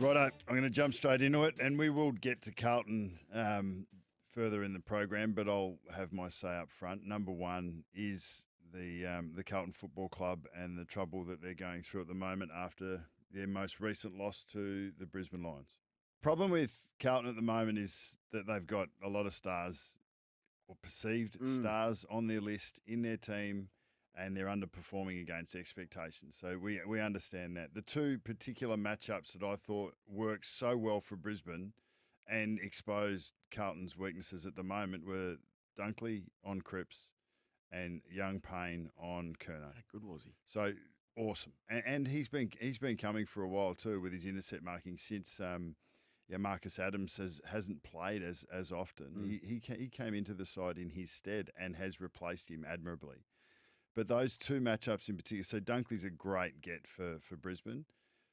Righto, I'm going to jump straight into it, and we will get to Carlton further in the program, but I'll have my say up front. Number one is the Carlton Football Club and the trouble that they're going through at the moment after their most recent loss to the Brisbane Lions. Problem with Carlton at the moment is that they've got a lot of stars or perceived stars on their list in their team, and they're underperforming against expectations. So we understand that. The two particular matchups that I thought worked so well for Brisbane and exposed Carlton's weaknesses at the moment were Dunkley on Cripps and Young Payne on Curnow. How good was he? So awesome. And he's been coming for a while too with his intercept marking since Marcus Adams hasn't played as often. He came into the side in his stead and has replaced him admirably. But those two matchups in particular, so Dunkley's a great get for Brisbane.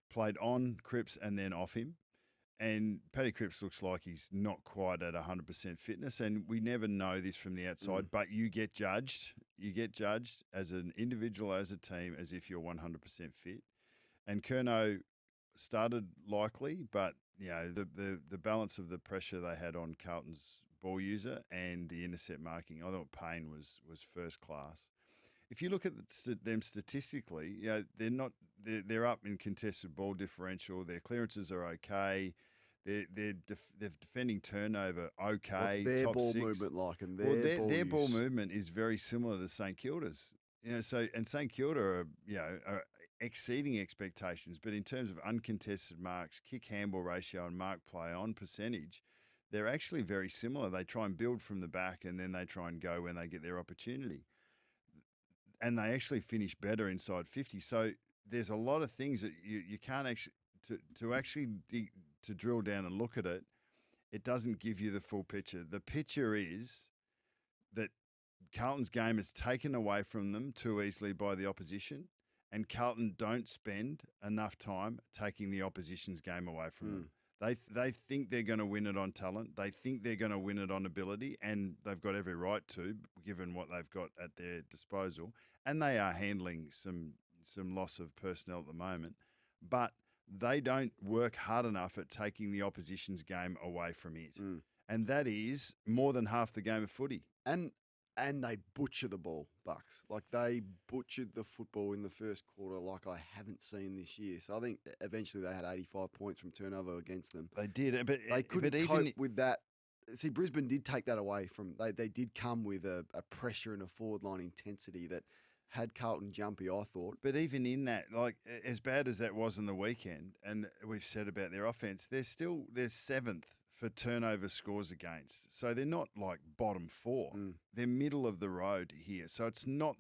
Played on Cripps and then off him. And Paddy Cripps looks like he's not quite at 100% fitness, and we never know this from the outside, but you get judged. You get judged as an individual, as a team, as if you're 100% fit. And Curnow started likely, but the balance of the pressure they had on Carlton's ball user and the intercept marking, I thought Payne was first class. If you look at them statistically, they're up in contested ball differential. Their clearances are okay. They're defending turnover okay. What's their top ball six. movement like? And Their ball movement is very similar to St Kilda's. And St Kilda are exceeding expectations, but in terms of uncontested marks, kick handball ratio, and mark play on percentage, they're actually very similar. They try and build from the back, and then they try and go when they get their opportunity. And they actually finish better inside 50. So there's a lot of things that you can't actually to drill down and look at it. It doesn't give you the full picture. The picture is that Carlton's game is taken away from them too easily by the opposition, and Carlton don't spend enough time taking the opposition's game away from them. They think they're going to win it on talent. They think they're going to win it on ability, and they've got every right to, given what they've got at their disposal. And they are handling some loss of personnel at the moment, but they don't work hard enough at taking the opposition's game away from it. And that is more than half the game of footy. And they butcher the ball, Bucks. Like, they butchered the football in the first quarter like I haven't seen this year. So I think eventually they had 85 points from turnover against them. They did, but they couldn't cope with that. See, Brisbane did take that away from. They did come with a pressure and a forward line intensity that had Carlton jumpy, I thought. But even in that, like, as bad as that was in the weekend, and we've said about their offense, they're seventh for turnover scores against. So they're not like bottom four. They're middle of the road here. So it's not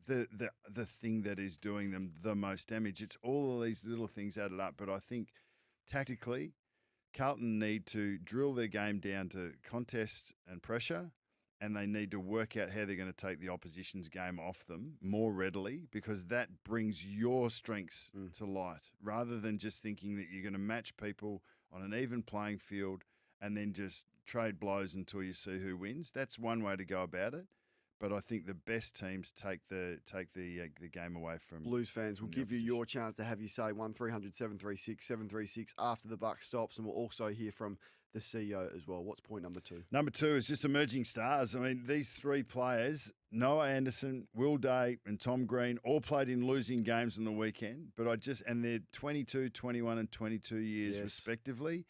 the thing that is doing them the most damage. It's all of these little things added up. But I think tactically, Carlton need to drill their game down to contest and pressure, and they need to work out how they're going to take the opposition's game off them more readily, because that brings your strengths to light, rather than just thinking that you're going to match people on an even playing field and then just trade blows until you see who wins. That's one way to go about it. But I think the best teams take the game away from Blues fans. We'll give you your chance to have you say 1300-736-736 after the buck stops, and we'll also hear from the CEO as well. What's point number two? Number two is just emerging stars. I mean, these three players, Noah Anderson, Will Day, and Tom Green, all played in losing games on the weekend. And they're 22, 21, and 22 years respectively.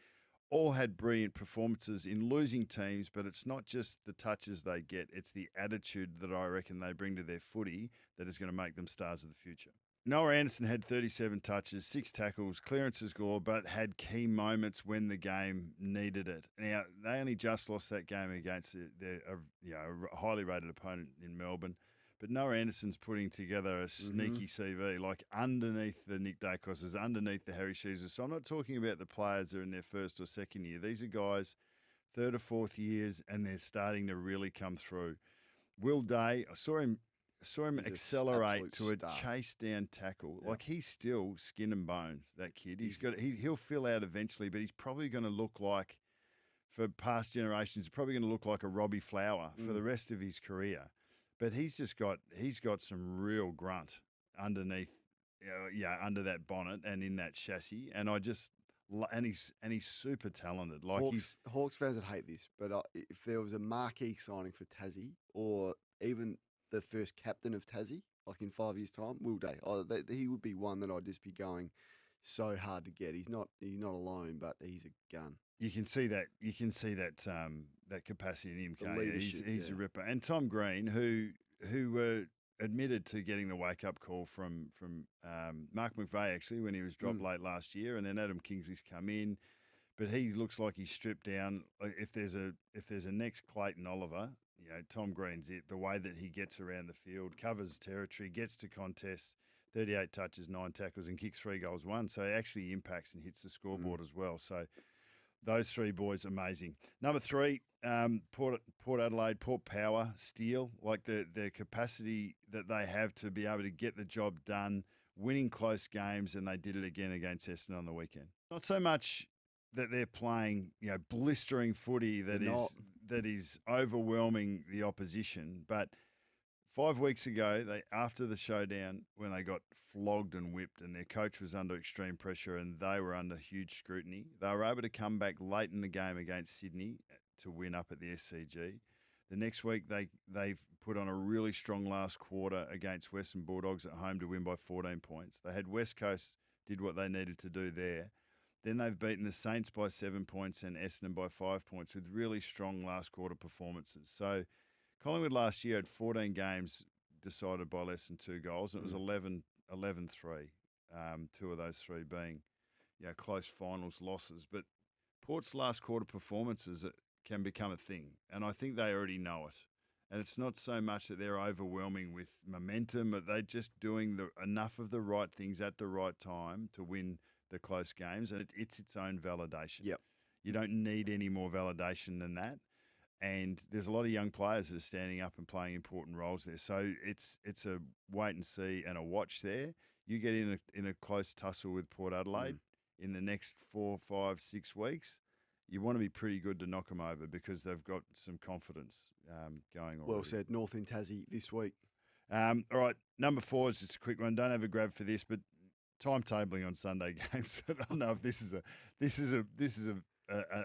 All had brilliant performances in losing teams, but it's not just the touches they get, it's the attitude that I reckon they bring to their footy that is going to make them stars of the future. Noah Anderson had 37 touches, 6 tackles, clearances galore, but had key moments when the game needed it. Now, they only just lost that game against a highly rated opponent in Melbourne. But Noah Anderson's putting together a sneaky CV, like underneath the Nick Dacos's, underneath the Harry Sheezers. So I'm not talking about the players that are in their first or second year. These are guys, third or fourth years, and they're starting to really come through. Will Day, I saw him accelerate to a chase down tackle. Yep. Like, he's still skin and bones, that kid. He'll fill out eventually, but he's probably going to look like, for past generations, probably going to look like a Robbie Flower for the rest of his career. But he's got some real grunt underneath under that bonnet and in that chassis. And I just and he's super talented. Like Hawks fans would hate this, but if there was a marquee signing for Tassie, or even the first captain of Tassie, like in 5 years' time, Will Day, he would be one that I'd just be going so hard to get. He's not alone, but he's a gun. You can see that. You can see that that capacity in him. The leadership, he's a ripper. And Tom Green, who admitted to getting the wake up call from Mark McVeigh actually when he was dropped late last year, and then Adam Kingsley's come in, but he looks like he's stripped down. If there's a next Clayton Oliver, Tom Green's it. The way that he gets around the field, covers territory, gets to contests, 38 touches, 9 tackles, and kicks 3 goals, 1. So he actually impacts and hits the scoreboard as well. So those 3 boys, amazing. Number 3, Port Adelaide, Port Power, Steel, like the capacity that they have to be able to get the job done, winning close games, and they did it again against Essendon on the weekend. Not so much that they're playing, blistering footy that is overwhelming the opposition, but 5 weeks ago, after the showdown, when they got flogged and whipped and their coach was under extreme pressure and they were under huge scrutiny, they were able to come back late in the game against Sydney to win up at the SCG. The next week, they've put on a really strong last quarter against Western Bulldogs at home to win by 14 points. They had West Coast did what they needed to do there. Then they've beaten the Saints by 7 points and Essendon by 5 points with really strong last quarter performances. So Collingwood last year had 14 games decided by less than 2 goals, and it was 11-3, 2 of those 3 being close finals losses. But Port's last quarter performances can become a thing, and I think they already know it. And it's not so much that they're overwhelming with momentum, but they're just doing enough of the right things at the right time to win the close games, and it's its own validation. Yep. You don't need any more validation than that. And there's a lot of young players that are standing up and playing important roles there. So it's a wait and see and a watch there. You get in a close tussle with Port Adelaide in the next 4, 5, 6 weeks. You want to be pretty good to knock them over because they've got some confidence going already. Well said. North in Tassie this week. All right, number 4 is just a quick one. Don't have a grab for this, but timetabling on Sunday games. I don't know if this is an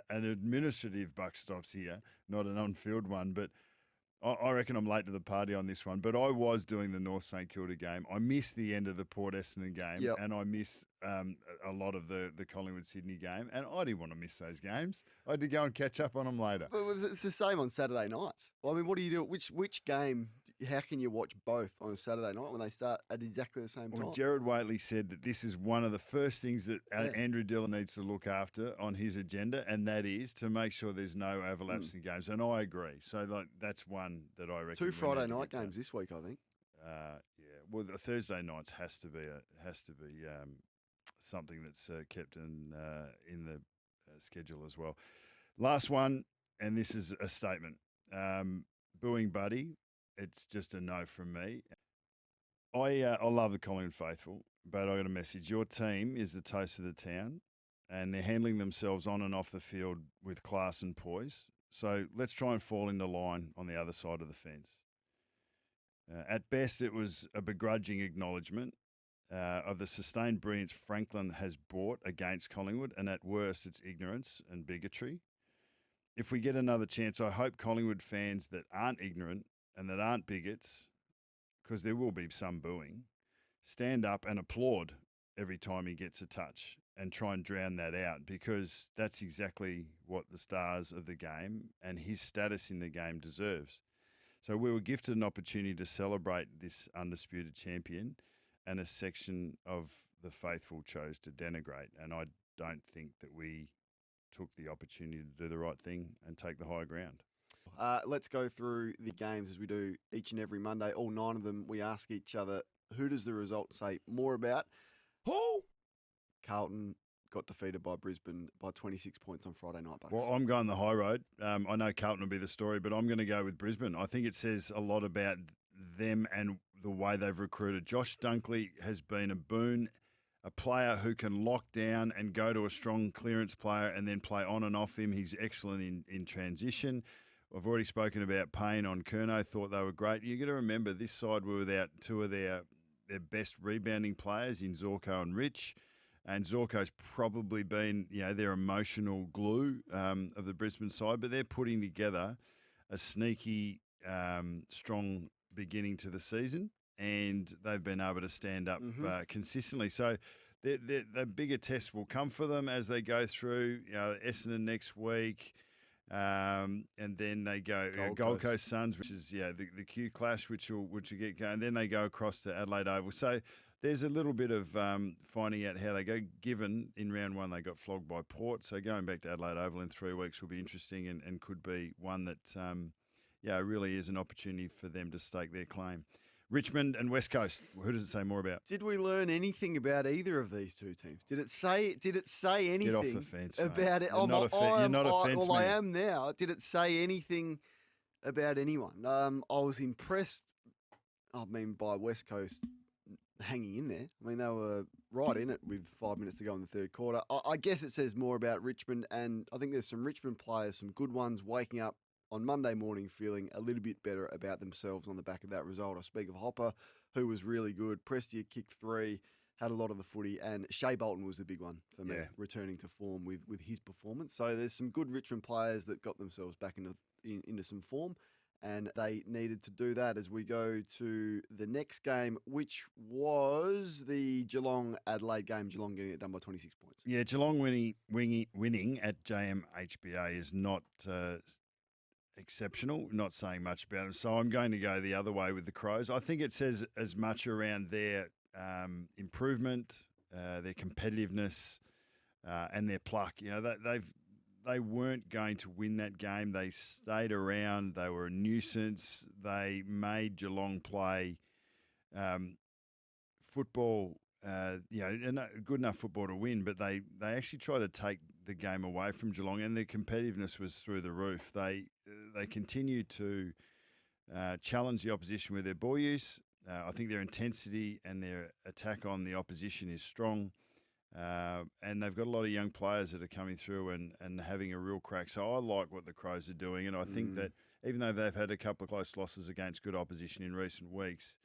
administrative buck stops here, not an on-field one, but I reckon I'm late to the party on this one. But I was doing the North St Kilda game. I missed the end of the Port Essendon game, and I missed a lot of the Collingwood Sydney game, and I didn't want to miss those games. I had to go and catch up on them later. But it's the same on Saturday nights. Well, I mean, what do you do? Which game? How can you watch both on a Saturday night when they start at exactly the same time? Well, Gerard Whateley said that this is one of the first things that Andrew Dillon needs to look after on his agenda, and that is to make sure there's no overlaps in games. And I agree. So that's one that I reckon. 2 Friday night games this week, I think. Well, the Thursday nights has to be something that's kept in the schedule as well. Last one, and this is a statement. Booing Buddy. It's just a no from me. I love the Collingwood faithful, but I got a message. Your team is the toast of the town, and they're handling themselves on and off the field with class and poise. So let's try and fall into line on the other side of the fence. At best, it was a begrudging acknowledgement of the sustained brilliance Franklin has brought against Collingwood, and at worst, it's ignorance and bigotry. If we get another chance, I hope Collingwood fans that aren't ignorant and that aren't bigots, because there will be some booing, stand up and applaud every time he gets a touch and try and drown that out, because that's exactly what the stars of the game and his status in the game deserves. So we were gifted an opportunity to celebrate this undisputed champion, and a section of the faithful chose to denigrate. And I don't think that we took the opportunity to do the right thing and take the high ground. Let's go through the games as we do each and every Monday. All 9 of them, we ask each other, who does the result say more about? Who? Carlton got defeated by Brisbane by 26 points on Friday night, Bucks. Well, I'm going the high road. I know Carlton will be the story, but I'm going to go with Brisbane. I think it says a lot about them and the way they've recruited. Josh Dunkley has been a boon, a player who can lock down and go to a strong clearance player and then play on and off him. He's excellent in transition. I've already spoken about Payne on Curnow, thought they were great. You've got to remember this side were without 2 of their their best rebounding players in Zorko and Rich. And Zorko's probably been, their emotional glue of the Brisbane side, but they're putting together a sneaky, strong beginning to the season, and they've been able to stand up consistently. So the bigger tests will come for them as they go through, Essendon next week, and then they go Gold Coast Suns, which is the Q clash, which will get going. And then they go across to Adelaide Oval. So there's a little bit of finding out how they go, given in round one they got flogged by Port. So going back to Adelaide Oval in 3 weeks will be interesting and could be one that, really is an opportunity for them to stake their claim. Richmond and West Coast, who does it say more about? Did we learn anything about either of these two teams? Did it say anything Get off the fence, about mate. it? You're not a fence Well, I man. am now. Did it say anything about anyone? I was impressed, by West Coast hanging in there. I mean, they were right in it with 5 minutes to go in the third quarter. I guess it says more about Richmond, and I think there's some Richmond players, some good ones, waking up on Monday morning feeling a little bit better about themselves on the back of that result. I speak of Hopper, who was really good. Prestia kicked 3, had a lot of the footy, and Shea Bolton was the big one for me, returning to form with his performance. So there's some good Richmond players that got themselves back into some form, and they needed to do that as we go to the next game, which was the Geelong-Adelaide game. Geelong getting it done by 26 points. Yeah, Geelong winning at JMHBA is not exceptional, not saying much about them. So I'm going to go the other way with the Crows. I think it says as much around their improvement, their competitiveness, and their pluck. They weren't going to win that game. They stayed around. They were a nuisance. They made Geelong play football, good enough football to win, but they actually tried to take the game away from Geelong, and their competitiveness was through the roof. They continued to challenge the opposition with their ball use. I think their intensity and their attack on the opposition is strong. And they've got a lot of young players that are coming through and having a real crack. So I like what the Crows are doing, and I think that even though they've had a couple of close losses against good opposition in recent weeks,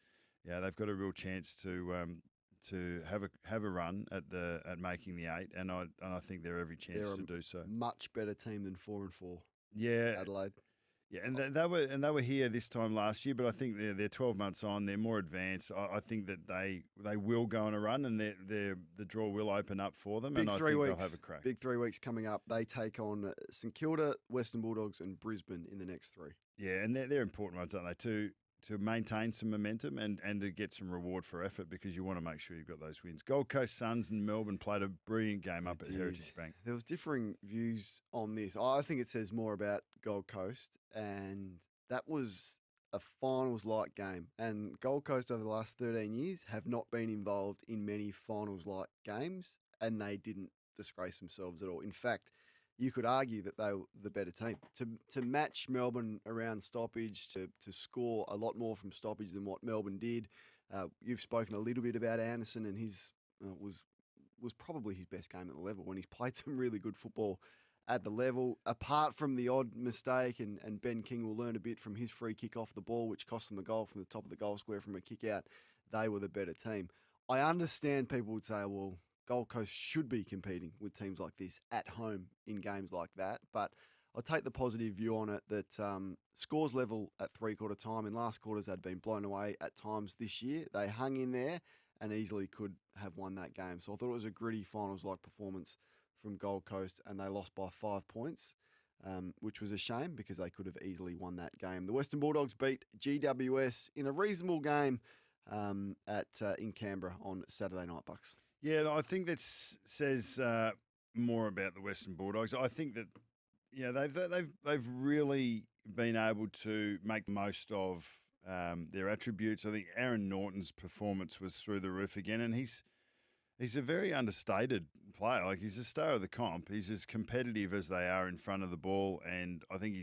they've got a real chance to have a run at making the 8, and I think they're every chance to do so. Much better team than 4-4. Yeah, Adelaide. Yeah, and they were here this time last year, but I think they're 12 months on. They're more advanced. I think that they will go on a run, and the draw will open up for them. Big and 3 I think weeks. they'll have a crack. Big 3 weeks coming up. They take on St Kilda, Western Bulldogs, and Brisbane in the next 3. Yeah, and they're important ones, aren't they? To maintain some momentum and to get some reward for effort, because you want to make sure you've got those wins. Gold Coast Suns and Melbourne played a brilliant game up at Heritage Bank. There was differing views on this. I think it says more about Gold Coast, and that was a finals-like game. And Gold Coast over the last 13 years have not been involved in many finals-like games, and they didn't disgrace themselves at all. In fact, you could argue that they were the better team. To match Melbourne around stoppage, to score a lot more from stoppage than what Melbourne did. You've spoken a little bit about Anderson, and his was probably his best game at the level when he's played some really good football at the level. Apart from the odd mistake, and Ben King will learn a bit from his free kick off the ball, which cost them the goal from the top of the goal square from a kick out, they were the better team. I understand people would say, well, Gold Coast should be competing with teams like this at home in games like that. But I'll take the positive view on it that scores level at three-quarter time. In last quarters, they'd been blown away at times this year. They hung in there and easily could have won that game. So I thought it was a gritty finals-like performance from Gold Coast, and they lost by 5 points, which was a shame because they could have easily won that game. The Western Bulldogs beat GWS in a reasonable game in Canberra on Saturday night, Bucks. Yeah, I think that says more about the Western Bulldogs. I think that they've really been able to make the most of their attributes. I think Aaron Norton's performance was through the roof again, and he's a very understated player. Like, he's a star of the comp. He's as competitive as they are in front of the ball, and I think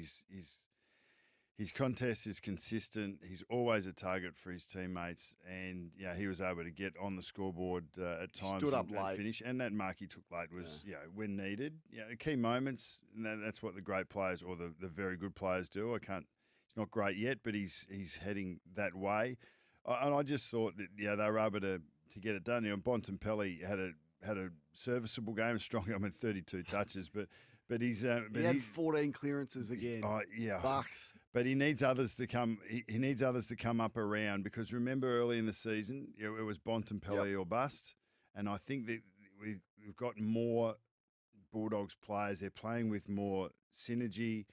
his contest is consistent. He's always a target for his teammates, and he was able to get on the scoreboard at times. Stood up and late. Finish. And that mark he took late was when needed. The key moments. And that's what the great players or the very good players do. He's not great yet, but he's heading that way. And I just thought that they were able to get it done. Bontempelli had a serviceable game, strong. 32 touches, but he's he had 14 clearances again. Oh yeah, Bucks. But he needs others to come. He needs others to come up around, because remember early in the season it was Bontempelli or bust, and I think that we've got more Bulldogs players. They're playing with more synergy.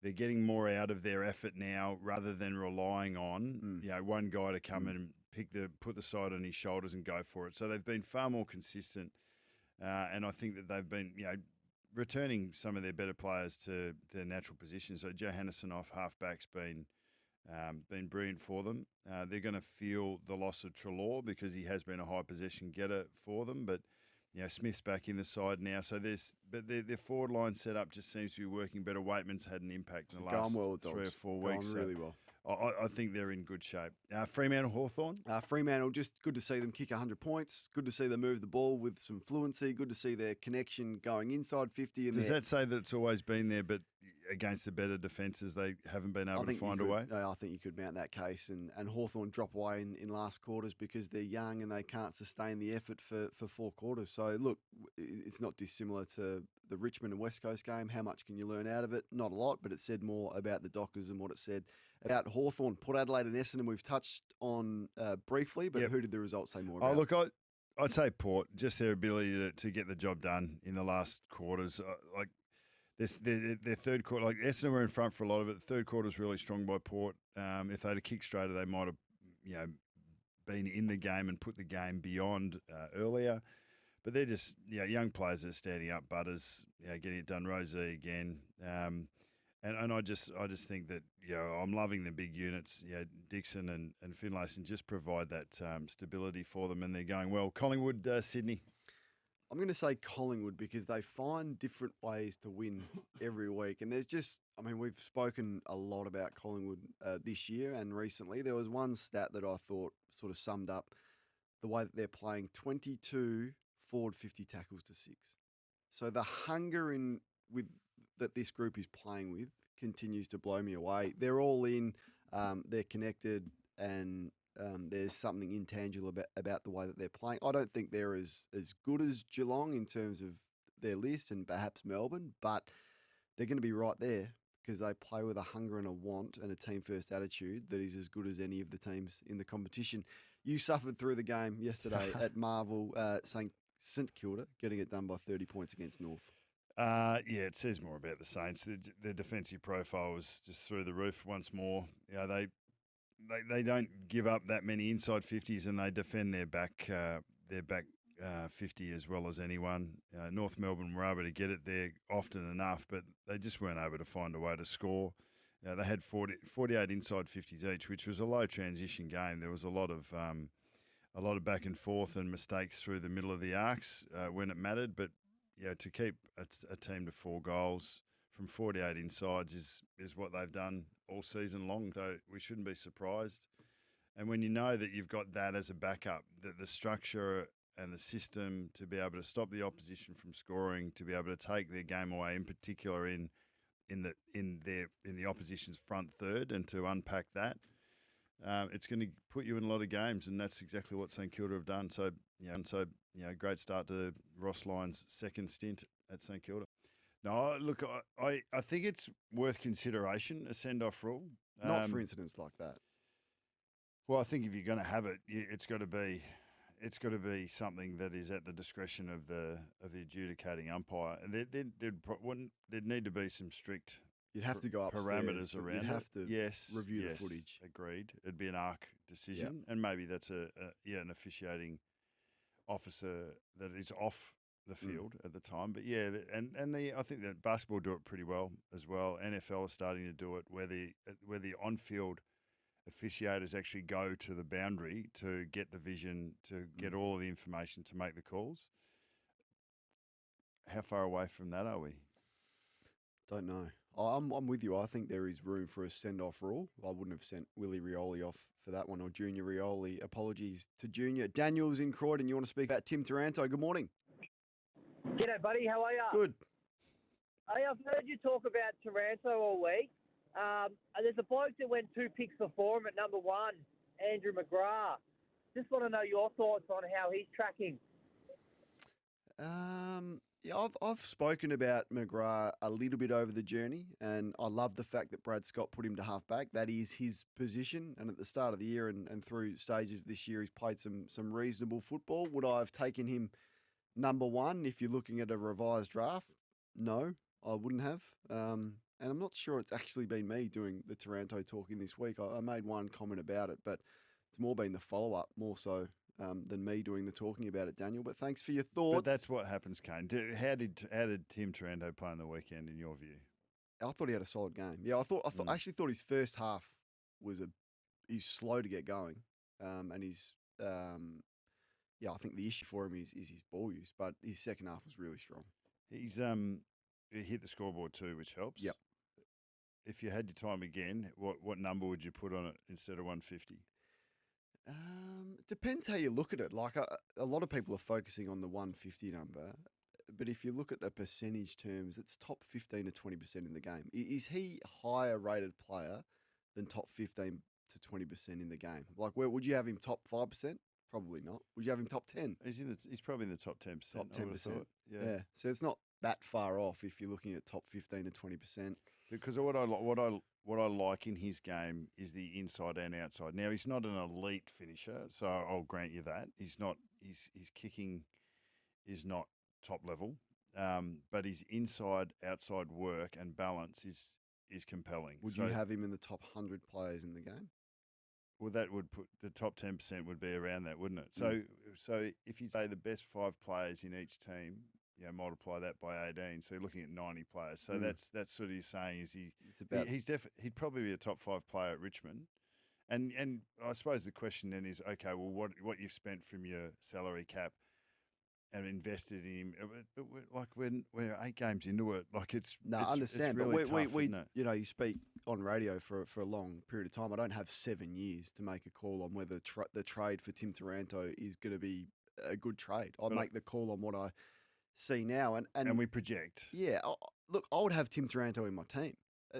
They're getting more out of their effort now, rather than relying on one guy to come in and put the side on his shoulders and go for it. So they've been far more consistent, and I think that they've been returning some of their better players to their natural positions. So Johannesson off halfback's been brilliant for them. They're going to feel the loss of Treloar, because he has been a high possession getter for them, but. Smith's back in the side now, so their forward line setup just seems to be working better. Waitman's had an impact in the last 3 or 4 weeks. Gone really well. I think they're in good shape. Fremantle Hawthorn. Fremantle, just good to see them kick 100 points. Good to see them move the ball with some fluency. Good to see their connection going inside 50. And does that say that it's always been there, but against the better defences, they haven't been able to find a way? I think you could mount that case. And Hawthorn drop away in last quarters because they're young and they can't sustain the effort for 4 quarters. So, look, it's not dissimilar to the Richmond and West Coast game. How much can you learn out of it? Not a lot, but it said more about the Dockers than what it said about Hawthorn. Port Adelaide and Essendon we've touched on briefly, but who did the results say more about? Look, I'd say Port, just their ability to get the job done in the last quarters. Their third quarter, Essendon were in front for a lot of it. The third quarter was really strong by Port. If they had a kick straighter, they might have, been in the game and put the game beyond earlier. But they're just, young players that are standing up. Butters, getting it done. Rosie again. And I just think that, I'm loving the big units. Dixon and Finlayson just provide that stability for them, and they're going well. Collingwood, Sydney. I'm going to say Collingwood, because they find different ways to win every week. And there's just, we've spoken a lot about Collingwood this year and recently. There was one stat that I thought sort of summed up the way that they're playing: 22 forward 50 tackles to 6. So the hunger that this group is playing with continues to blow me away. They're all in, they're connected, and there's something intangible about the way that they're playing. I don't think they're as good as Geelong in terms of their list, and perhaps Melbourne, but they're going to be right there, because they play with a hunger and a want and a team-first attitude that is as good as any of the teams in the competition. You suffered through the game yesterday at Marvel, St Kilda getting it done by 30 points against North. It says more about the Saints. Their defensive profile was just through the roof once more. They don't give up that many inside 50s, and they defend their back 50 as well as anyone. North Melbourne were able to get it there often enough, but they just weren't able to find a way to score. They had 48 inside 50s each, which was a low transition game. There was a lot of back and forth and mistakes through the middle of the arcs when it mattered. But to keep a team to 4 goals from 48 insides is what they've done all season long. So we shouldn't be surprised. And when you know that you've got that as a backup, that the structure and the system to be able to stop the opposition from scoring, to be able to take their game away, in particular in the opposition's front third, and to unpack that, it's going to put you in a lot of games, and that's exactly what St Kilda have done. So great start to Ross Lyon's second stint at St Kilda. No, look, I think it's worth consideration, a send-off rule. Not for incidents like that. Well, I think if you're going to have it, it's got to be something that is at the discretion of the adjudicating umpire. And there'd need to be some strict. You'd have to go upstairs. Parameters around it. You'd have to review the footage. Agreed. It'd be an ARC decision, and maybe that's an officiating officer that is off the field at the time. But I think that basketball do it pretty well as well. NFL is starting to do it where the on-field officiators actually go to the boundary to get the vision, to get all of the information to make the calls. How far away from that are we? Don't know. I'm with you. I think there is room for a send-off rule. I wouldn't have sent Willie Rioli off for that one, or Junior Rioli. Apologies to Junior. Daniel's in Croydon. You want to speak about Tim Taranto? Good morning. G'day, buddy. How are you? Good. Hey, I've heard you talk about Taranto all week. There's a bloke that went 2 picks before him at number 1, Andrew McGrath. Just want to know your thoughts on how he's tracking. Yeah, I've spoken about McGrath a little bit over the journey, and I love the fact that Brad Scott put him to halfback. That is his position, and at the start of the year and through stages of this year, he's played some reasonable football. Would I have taken him number one if you're looking at a revised draft? No, I wouldn't have. And I'm not sure it's actually been me doing the Taranto talking this week. I made one comment about it, but it's more been the follow-up, more so than me doing the talking about it, Daniel. But thanks for your thoughts. But that's what happens, Kane. How did Tim Taranto play on the weekend, in your view? I thought he had a solid game. Yeah, I actually thought his first half was he's slow to get going, and he's I think the issue for him is his ball use, but his second half was really strong. He's he hit the scoreboard too, which helps. Yep. If you had your time again, what number would you put on it instead of 150? Depends how you look at it. Like a lot of people are focusing on the 150 number, but if you look at the percentage terms, it's top 15 to 20% in the game. Is he a higher rated player than top 15 to 20% in the game? Like, where would you have him top 5%? Probably not. Would you have him top 10? He's probably in the top 10%. Top 10%. Yeah. So it's not that far off if you're looking at top 15 to 20%. Because what I like in his game is the inside and outside. Now he's not an elite finisher, so I'll grant you that. He's not. His kicking is not top level, but his inside outside work and balance is compelling. Would you have him in the top 100 players in the game? Well, that would put the top 10% would be around that, wouldn't it? So if you say the best 5 players in each team, multiply that by 18. So you're looking at 90 players. So that's sort of you're saying is he'd probably be a top 5 player at Richmond. And I suppose the question then is, okay, well, what you've spent from your salary cap and invested in him, but we're 8 games into it, like I understand, it's really but tough, we isn't it? you speak on radio for a long period of time. I don't have 7 years to make a call on whether the trade for Tim Taranto is going to be a good trade. I make the call on what I see now, and we project. Yeah, look, I would have Tim Taranto in my team,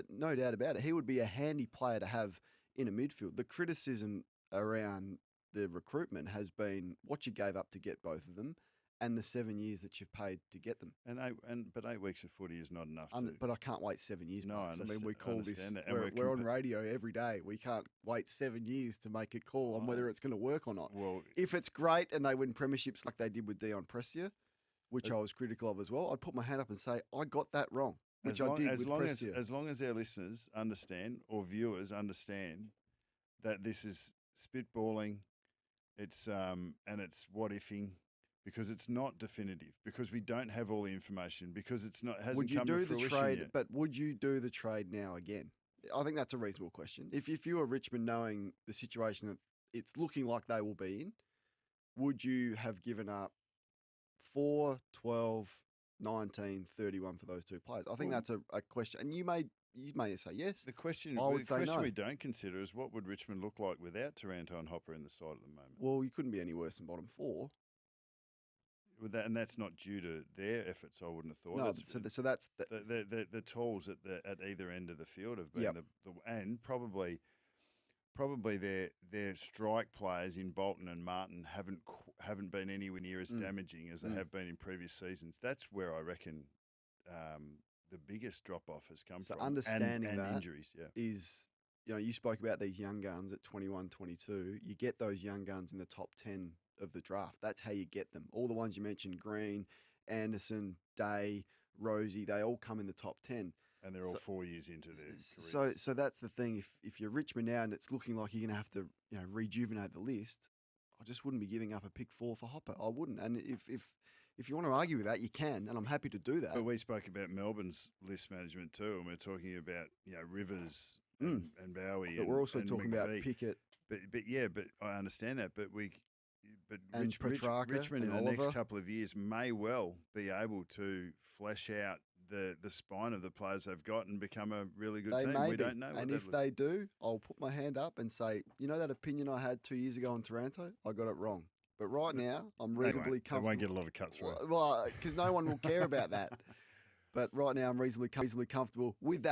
no doubt about it. He would be a handy player to have in a midfield. The criticism around the recruitment has been what you gave up to get both of them, and the 7 years that you've paid to get them. But 8 weeks of footy is not enough. But I can't wait 7 years. No, I mean, we call this. That. We're on radio every day. We can't wait 7 years to make a call on whether it's going to work or not. Well, if it's great and they win premierships like they did with Dion Prestia, which I was critical of as well, I'd put my hand up and say I got that wrong, which I did with Prestia. As long as our listeners understand or viewers understand that this is spitballing, it's and it's what ifing. Because it's not definitive, because we don't have all the information, because it's not hasn't come to fruition yet. But would you do the trade now again? I think that's a reasonable question. If you were Richmond, knowing the situation that it's looking like they will be in, would you have given up 4, 12, 19, 31 for those 2 players? I think that's a question, and you may say yes. The question we don't consider is what would Richmond look like without Taranto and Hopper in the side at the moment? Well, you couldn't be any worse than bottom 4. And that's not due to their efforts, I wouldn't have thought. No, so that's the tools at either end of the field have been and probably their strike players in Bolton and Martin haven't been anywhere near as damaging as they have been in previous seasons. That's where I reckon the biggest drop off has come from. Understanding and that injuries, is, you spoke about these young guns at 21, 22. You get those young guns in the top 10 of the draft. That's how you get them. All the ones you mentioned, Green, Anderson, Day, Rosie, they all come in the top 10. And they're all 4 years into their career. So that's the thing. If you're Richmond now and it's looking like you're going to have to rejuvenate the list, I just wouldn't be giving up a pick 4 for Hopper. I wouldn't. And if you want to argue with that, you can, and I'm happy to do that. But we spoke about Melbourne's list management too, and we're talking about Rivers and Bowie. But we're also talking McVeigh. about Pickett. But I understand that. But Petrarca Richmond in and the Oliver. next couple of years may well be able to flesh out the spine of the players they've got and become a really good team. We don't know. And if they do, I'll put my hand up and say, that opinion I had 2 years ago on Taranto, I got it wrong. But right now, I'm reasonably comfortable. They won't get a lot of cut through. Well, because no one will care about that. But right now, I'm reasonably comfortable with that